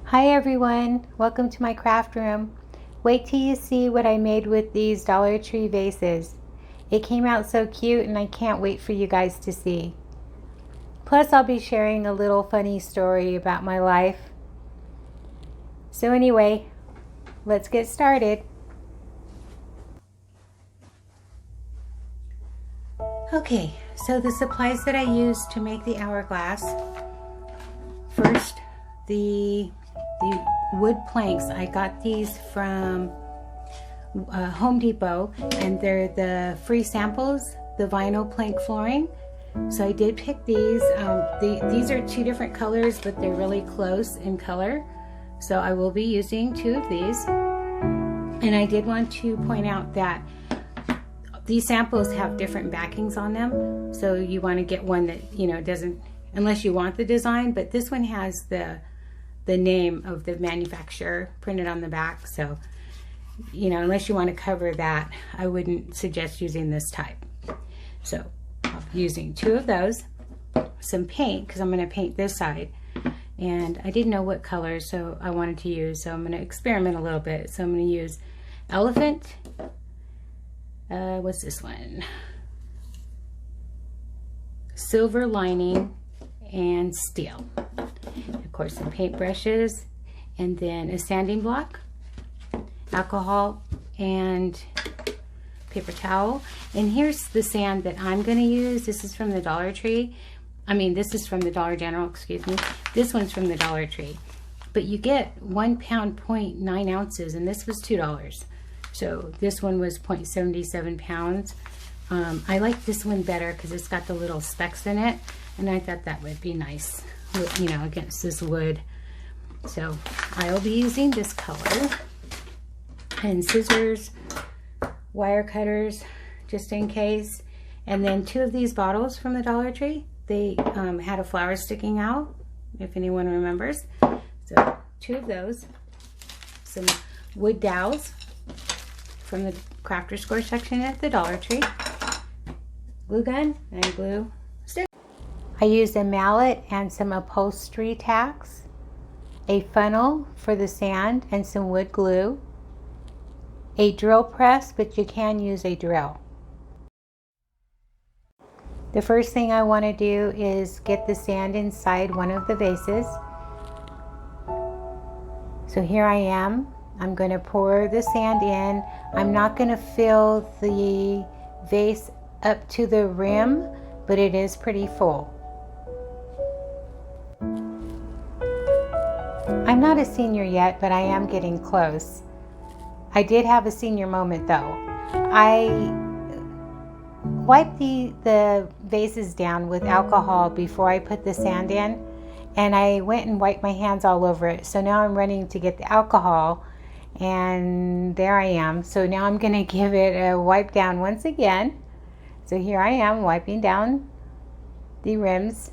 Hi everyone, welcome to my craft room. Wait till you see what I made with these Dollar Tree vases. It came out so cute and I can't wait for you guys to see. Plus I'll be sharing a little funny story about my life. So anyway, let's get started. Okay, so the supplies that I used to make the hourglass. First, the wood planks. I got these from Home Depot, and they're the free samples, the vinyl plank flooring. So I did pick these. These are two different colors, but they're really close in color. So I will be using two of these. And I did want to point out that these samples have different backings on them. So you want to get one that, doesn't, unless you want the design, but this one has the name of the manufacturer printed on the back. So, unless you want to cover that, I wouldn't suggest using this type. So I'm using two of those, some paint, because I'm going to paint this side. And I didn't know what color so I wanted to use, so I'm going to experiment a little bit. So I'm going to use elephant. What's this one? Silver lining and steel. Of course, some paint brushes, and then a sanding block, alcohol, and paper towel. And here's the sand that I'm going to use. This is from the Dollar Tree. This is from the Dollar General, excuse me. This one's from the Dollar Tree. But you get 1 pound, 0.9 ounces, and this was $2. So this one was 0.77 pounds. I like this one better because it's got the little specks in it, and I thought that would be nice, against this wood. So I'll be using this color, and scissors, wire cutters, just in case. And then two of these bottles from the Dollar Tree, they had a flower sticking out, if anyone remembers. So two of those, some wood dowels from the Crafter's Score section at the Dollar Tree, glue gun and glue stick. I used a mallet and some upholstery tacks, a funnel for the sand and some wood glue, a drill press, but you can use a drill. The first thing I want to do is get the sand inside one of the vases. So here I am. I'm going to pour the sand in. I'm not going to fill the vase up to the rim, but it is pretty full. I'm not a senior yet, but I am getting close. I did have a senior moment though. I wiped the vases down with alcohol before I put the sand in, and I went and wiped my hands all over it. So now I'm running to get the alcohol, and there I am. So now I'm going to give it a wipe down once again. So here I am wiping down the rims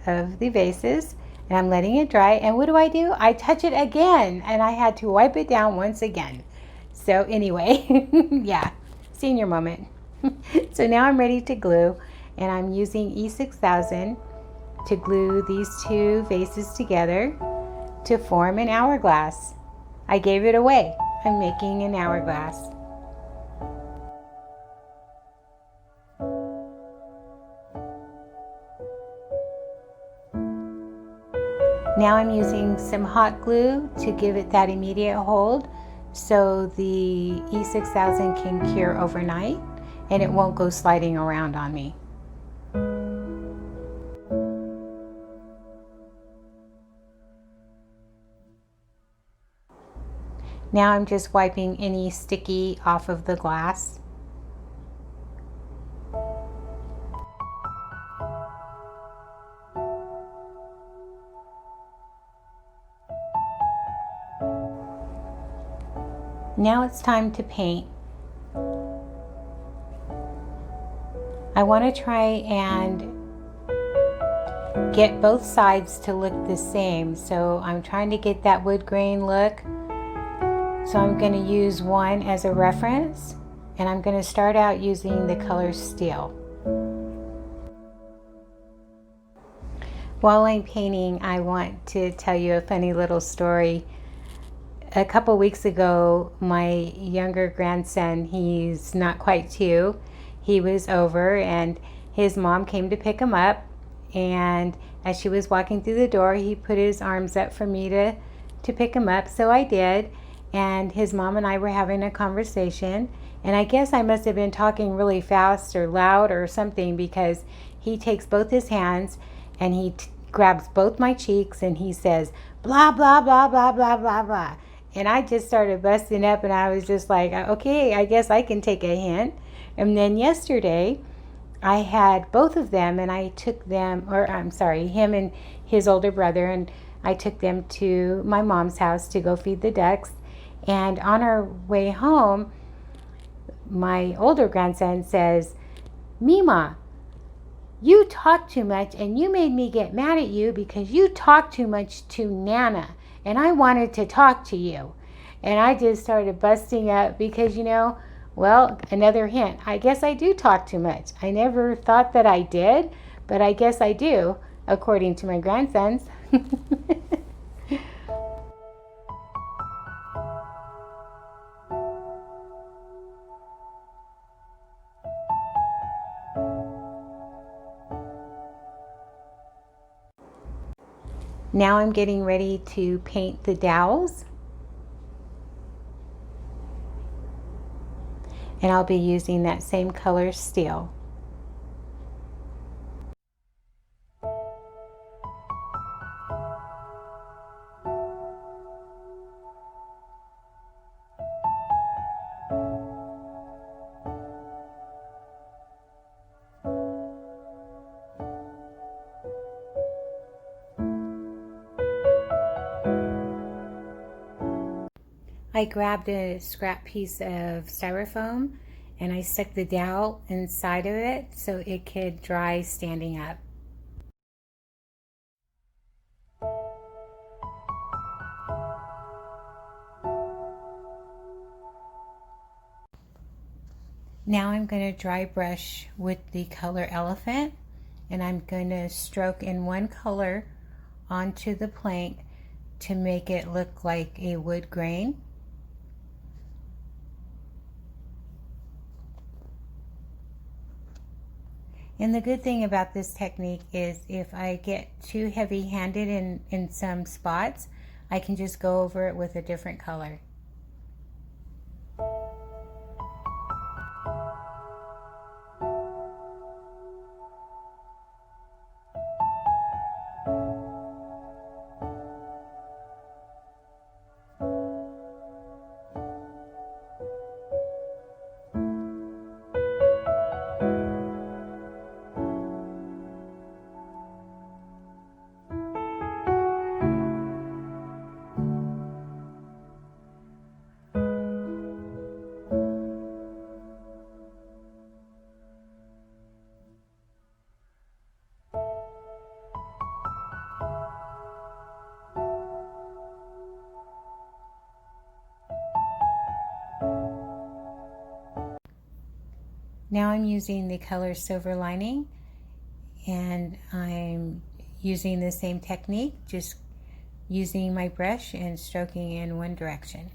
of the vases, and I'm letting it dry. And what do? I touch it again, and I had to wipe it down once again. So anyway, yeah, senior moment. So now I'm ready to glue, and I'm using E6000 to glue these two vases together to form an hourglass. I gave it away. I'm making an hourglass. Now I'm using some hot glue to give it that immediate hold so the E6000 can cure overnight and it won't go sliding around on me. Now I'm just wiping any sticky off of the glass. Now it's time to paint. I want to try and get both sides to look the same. So I'm trying to get that wood grain look. So I'm going to use one as a reference, and I'm going to start out using the color steel. While I'm painting, I want to tell you a funny little story. A couple weeks ago, my younger grandson, he's not quite 2, he was over and his mom came to pick him up, and as she was walking through the door, he put his arms up for me to pick him up, so I did, and his mom and I were having a conversation, and I guess I must have been talking really fast or loud or something, because he takes both his hands and he grabs both my cheeks and he says, blah, blah, blah, blah, blah, blah, blah. And I just started busting up, and I was just like, okay, I guess I can take a hint. And then yesterday, I had both of them, and I took them, or I'm sorry, him and his older brother, and I took them to my mom's house to go feed the ducks. And on our way home, my older grandson says, Mima, you talk too much, and you made me get mad at you because you talk too much to Nana, and I wanted to talk to you. And I just started busting up because, well, another hint. I guess I do talk too much. I never thought that I did, but I guess I do, according to my grandsons. Now I'm getting ready to paint the dowels. And I'll be using that same color steel. I grabbed a scrap piece of styrofoam and I stuck the dowel inside of it so it could dry standing up. Now I'm going to dry brush with the color Elephant, and I'm going to stroke in one color onto the plank to make it look like a wood grain. And the good thing about this technique is if I get too heavy-handed in some spots, I can just go over it with a different color. Now I'm using the color Silver Lining, and I'm using the same technique, just using my brush and stroking in one direction.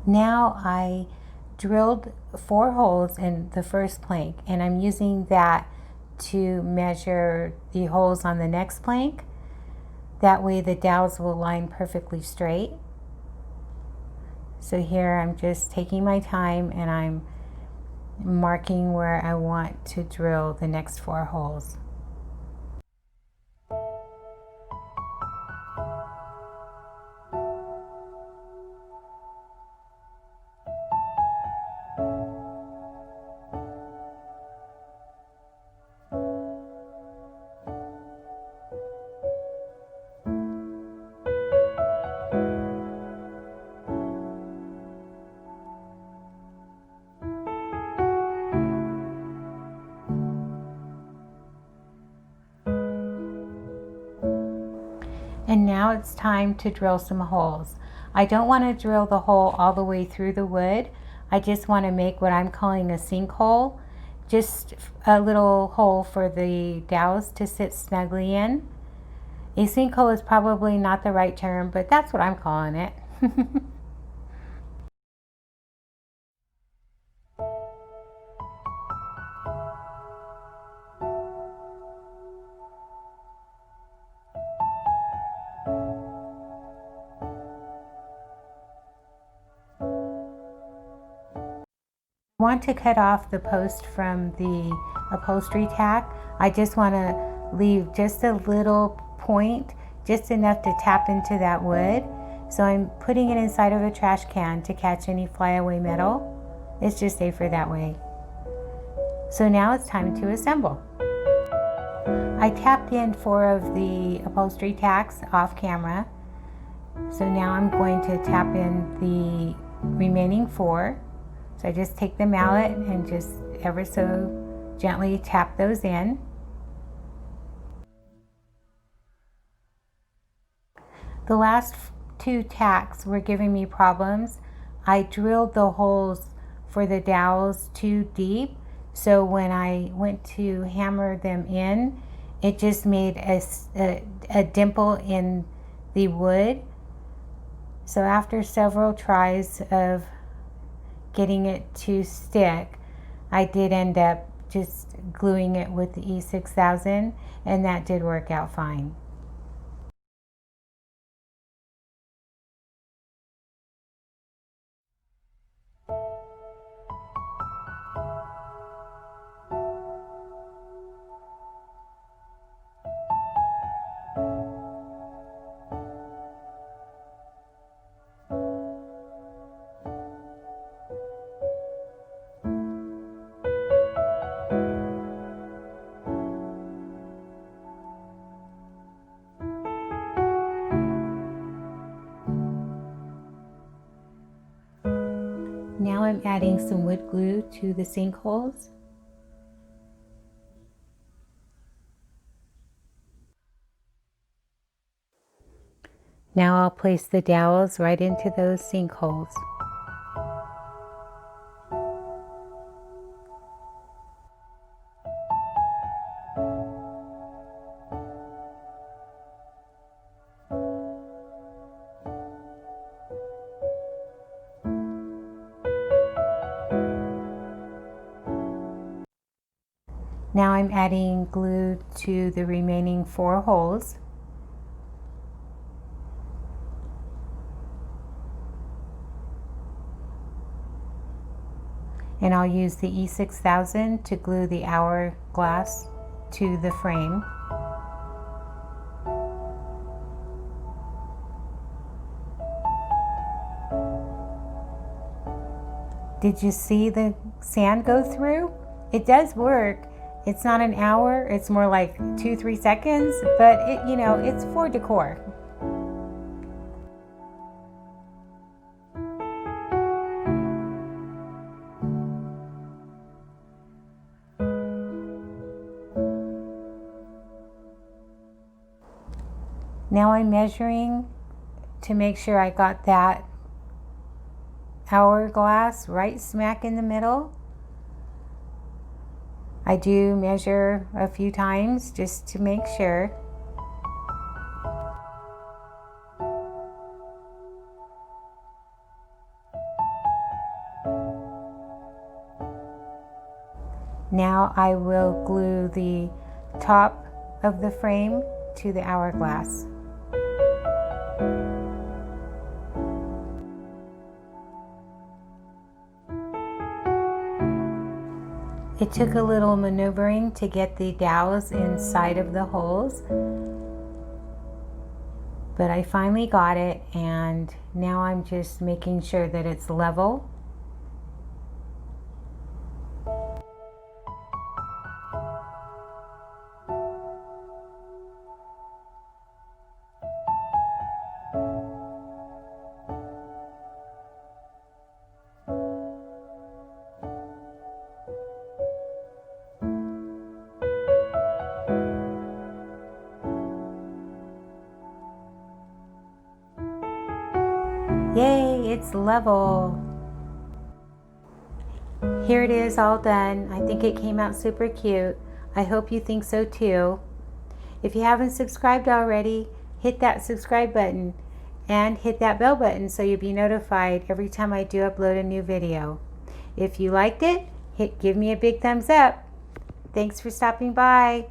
Now I drilled 4 holes in the first plank, and I'm using that to measure the holes on the next plank. That way the dowels will line perfectly straight. So here I'm just taking my time and I'm marking where I want to drill the next 4 holes. now it's time to drill some holes. I don't want to drill the hole all the way through the wood. I just want to make what I'm calling a sinkhole, just a little hole for the dowels to sit snugly in. A sinkhole is probably not the right term, but that's what I'm calling it. Want to cut off the post from the upholstery tack. I just want to leave just a little point, just enough to tap into that wood. So I'm putting it inside of a trash can to catch any flyaway metal. It's just safer that way. So now it's time to assemble. I tapped in 4 of the upholstery tacks off camera. So now I'm going to tap in the remaining 4. So I just take the mallet and just ever so gently tap those in. The last 2 tacks were giving me problems. I drilled the holes for the dowels too deep, so when I went to hammer them in, it just made a dimple in the wood. So after several tries of getting it to stick, I did end up just gluing it with the E6000, and that did work out fine. Now I'm adding some wood glue to the sinkholes. Now I'll place the dowels right into those sinkholes. Now I'm adding glue to the remaining 4 holes. And I'll use the E6000 to glue the hourglass to the frame. Did you see the sand go through? It does work. It's not an hour, it's more like 2-3 seconds, but it's for decor. Now I'm measuring to make sure I got that hourglass right smack in the middle. I do measure a few times just to make sure. Now I will glue the top of the frame to the hourglass. It took a little maneuvering to get the dowels inside of the holes, but I finally got it, and now I'm just making sure that it's level. it's level. Here it is all done. I think it came out super cute. I hope you think so too. If you haven't subscribed already, hit that subscribe button and hit that bell button so you'll be notified every time I do upload a new video. If you liked it, give me a big thumbs up. Thanks for stopping by.